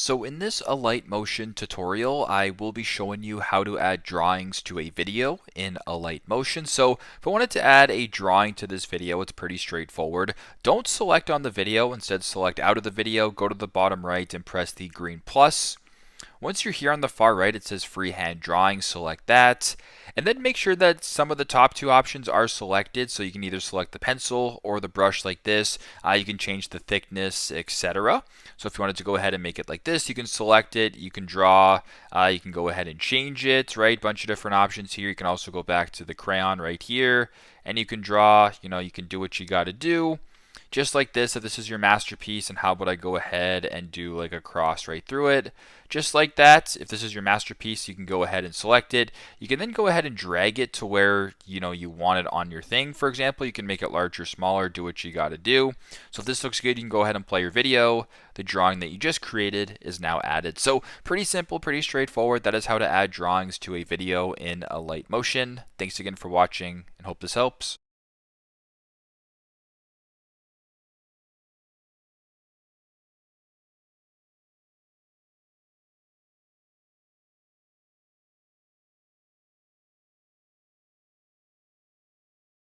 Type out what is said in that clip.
So in this Alight Motion tutorial, I will be showing you how to add drawings to a video in Alight Motion. So if I wanted to add a drawing to this video, it's pretty straightforward. Don't select on the video, instead select out of the video, go to the bottom right and press the green plus. Once you're here on the far right, it says freehand drawing, select that. And then make sure that some of the top two options are selected, so you can either select the pencil or the brush like this. You can change the thickness, etc. So if you wanted to go ahead and make it like this, you can select it, you can draw, you can go ahead and change it, right? Bunch of different options here. You can also go back to the crayon right here, and you can draw, you can do what you got to do. Just like this, if this is your masterpiece, and how about I go ahead and do like a cross right through it. Just like that, if this is your masterpiece, you can go ahead and select it. You can then go ahead and drag it to where you want it on your thing. For example, you can make it larger, smaller, do what you got to do. So if this looks good, you can go ahead and play your video. The drawing that you just created is now added. So pretty simple, pretty straightforward. That is how to add drawings to a video in Alight Motion. Thanks again for watching and hope this helps.